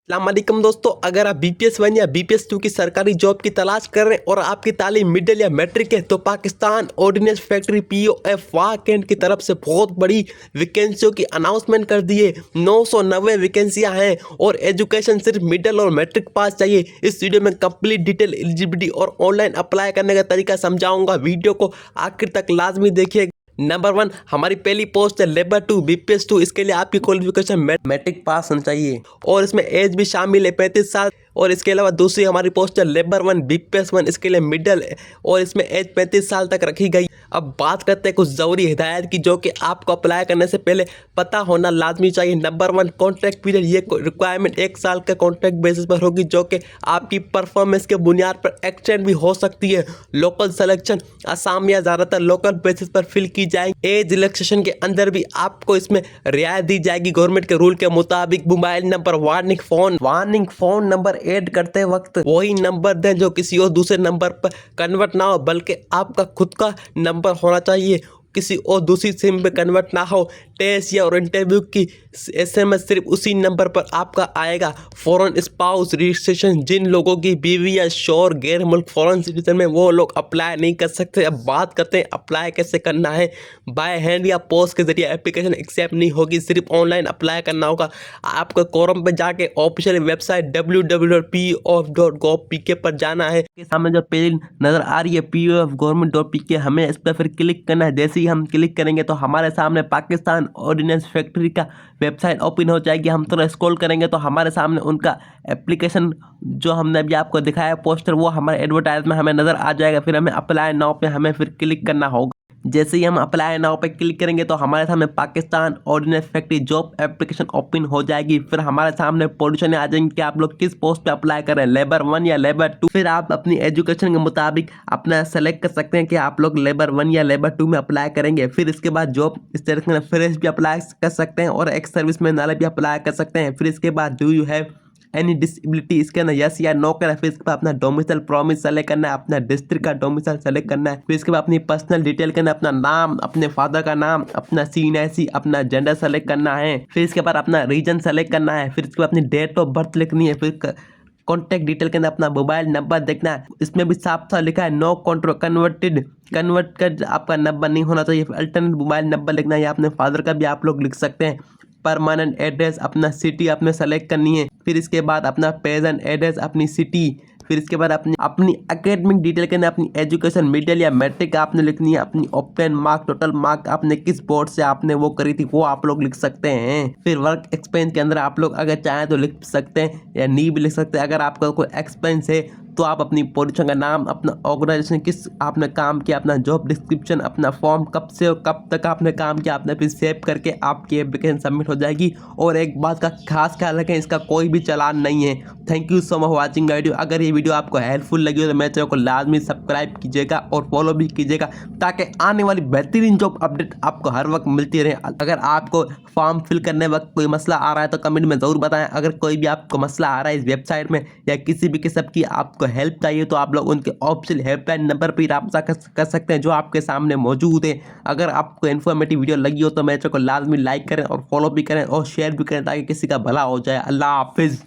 अस्सलामुअलैकुम दोस्तों, अगर आप बीपीएस 1 या बीपीएस 2 की सरकारी जॉब की तलाश कर रहे हैं और आपकी तालीम मिडिल या मैट्रिक है तो पाकिस्तान ऑर्डिनेंस फैक्ट्री पीओएफ वाकैंट की तरफ से बहुत बड़ी वैकेंसियों की अनाउंसमेंट कर दी है। 990 वैकेंसियां हैं और एजुकेशन सिर्फ मिडिल और मैट्रिक पास चाहिए। इस वीडियो में कंप्लीट डिटेल, एलिजिबिलिटी और ऑनलाइन अप्लाई करने का तरीका समझाऊंगा। वीडियो को आखिर तक लाजमी देखिए। नंबर 1, हमारी पहली पोस्ट है लेबर 2 बीपीएस 2। इसके लिए आपकी क्वालिफिकेशन मैट्रिक पास होना चाहिए और इसमें एज भी शामिल है 35 साल। और इसके अलावा दूसरी हमारी पोस्ट है लेबर 1 बीपीएस 1। इसके लिए मिडिल है और इसमें एज 35 साल तक रखी गई। अब बात करते हैं कुछ ज़रूरी हिदायत की जो कि आपको अप्लाई करने से पहले पता होना लाजमी चाहिए। Number 1, contract period. ये रिक्वायरमेंट 1 साल के कॉन्ट्रैक्ट बेसिस पर होगी जो कि आपकी परफॉर्मेंस के बुनियाद पर एक्सटेंड भी हो सकती है। लोकल सिलेक्शन आसाम या ज़्यादातर लोकल बेसिस पर फिल की जाएगी। एज रिलैक्सेशन के अंदर भी आपको इसमें रियायत दी जाएगी गवर्नमेंट के रूल के मुताबिक। Mobile number, warning phone number add करते वक्त वही नंबर दें जो किसी और दूसरे नंबर पर कन्वर्ट ना हो, बल्कि आपका खुद का नंबर होना चाहिए, किसी और दूसरी सिम पे कन्वर्ट ना हो। टेस्ट या और इंटरव्यू की एसएमएस सिर्फ उसी नंबर पर आपका आएगा। फॉरेन स्पाउस रजिस्ट्रेशन, जिन लोगों की बीवी या शोहर गैर मुल्क फॉरेन सिटीजन में, वो लोग अप्लाई नहीं कर सकते। अब बात करते हैं अप्लाई कैसे करना है। बाय हैंड या पोस्ट के जरिए एप्लीकेशन एक्सेप्ट नहीं होगी, सिर्फ ऑनलाइन अप्लाई करना होगा। आपको कोरम पर जाके ऑफिशियल वेबसाइट www.pof.gov.pk पर जाना है। के सामने जो पेज नज़र आ रही है pof.government.pk, हमें इस पर फिर क्लिक करना है। जैसे ही हम क्लिक करेंगे तो हमारे सामने पाकिस्तान ऑर्डिनेंस फैक्ट्री का वेबसाइट ओपन हो जाएगी। हम थोड़ा स्क्रॉल करेंगे तो हमारे सामने उनका एप्लीकेशन जो हमने अभी आपको दिखाया पोस्टर, वो हमारे एडवर्टाइज में हमें नज़र आ जाएगा। फिर हमें अप्लाई नाउ पे हमें फिर क्लिक करना होगा। जैसे ही हम अप्लाई नाउ पे क्लिक करेंगे तो हमारे सामने Pakistan ordnance factory job application open हो जाएगी। फिर हमारे सामने पोजीशन आ जाएंगे कि आप लोग किस पोस्ट पे अप्लाई करें, लेबर 1 या लेबर 2। फिर आप अपनी एजुकेशन के मुताबिक अपना सेलेक्ट कर सकते हैं कि आप लोग लेबर 1 या लेबर 2 में अप्लाई करेंगे। फिर इसके बाद जॉब इस तरह से फ्रेश भी अप्लाई कर सकते हैं और एक्स सर्विस मैन वाले भी अप्लाई कर सकते हैं। फिर इसके बाद do you have any disability, इसके अंदर यस या नो करना है। फिर इसके बाद अपना डोमिसाइल प्रॉमिस सेलेक्ट करना है, अपना डिस्ट्रिक्ट का डोमिसाइल सेलेक्ट करना है। फिर इसके बाद अपनी पर्सनल डिटेल करना है, अपना नाम, अपने फादर का नाम, अपना CNIC, अपना जेंडर सेलेक्ट करना है। फिर इसके बाद अपना रीजन सेलेक्ट करना है। फिर इसके बाद अपनी डेट ऑफ बर्थ लिखनी है। फिर कॉन्टैक्ट डिटेल के अंदर अपना मोबाइल नंबर देखना है। इसमें भी साफ साफ लिखा है नो कन्वर्ट कर आपका नंबर नहीं होना चाहिए। अल्टरनेट मोबाइल नंबर लिखना है या अपने फादर का भी आप लोग लिख सकते हैं। परमानेंट एड्रेस, अपना सिटी आपने सेलेक्ट करनी है। फिर इसके बाद अपना प्रेजेंट एड्रेस, अपनी सिटी। फिर इसके बाद अपनी एकेडमिक डिटेल के अंदर अपनी एजुकेशन मिडिल या मैट्रिक आपने लिखनी है। अपनी ओपन मार्क, टोटल मार्क, आपने किस बोर्ड से आपने वो करी थी वो आप लोग लिख सकते हैं। फिर वर्क एक्सपीरियंस के अंदर आप लोग अगर चाहें तो लिख सकते हैं या नहीं भी लिख सकते हैं। अगर आपका कोई एक्सपीरियंस है तो आप अपनी पोजीशन का नाम, अपना ऑर्गेनाइजेशन किस आपने काम किया, अपना जॉब डिस्क्रिप्शन, अपना फॉर्म कब से और कब तक आपने काम किया, आपने फिर सेव करके आपकी एप्लीकेशन सबमिट हो जाएगी। और एक बात का खास ख्याल रखें, इसका कोई भी चालान नहीं है। Thank you so much for watching video. अगर ये वीडियो आपको हेल्पफुल लगी हो तो मेरे चैनल को लाजमी सब्सक्राइब कीजिएगा और फॉलो भी कीजिएगा ताकि आने वाली बेहतरीन जॉब अपडेट आपको हर वक्त मिलती रहे। अगर आपको फॉर्म फिल करने वक्त कोई मसला आ रहा है तो कमेंट में ज़रूर बताएं। अगर कोई भी आपको मसला आ रहा है इस वेबसाइट में या किसी भी किस्म की आपको हेल्प चाहिए तो आप लोग उनके ऑफिशियल हेल्पलाइन नंबर पर रब्ता कर सकते हैं जो आपके सामने मौजूद है। अगर आपको इन्फॉर्मेटिव वीडियो लगी हो तो मेरे चैनल को लाजमी लाइक करें और फॉलो भी करें और शेयर भी करें ताकि किसी का भला हो जाए। अल्लाह हाफिज़।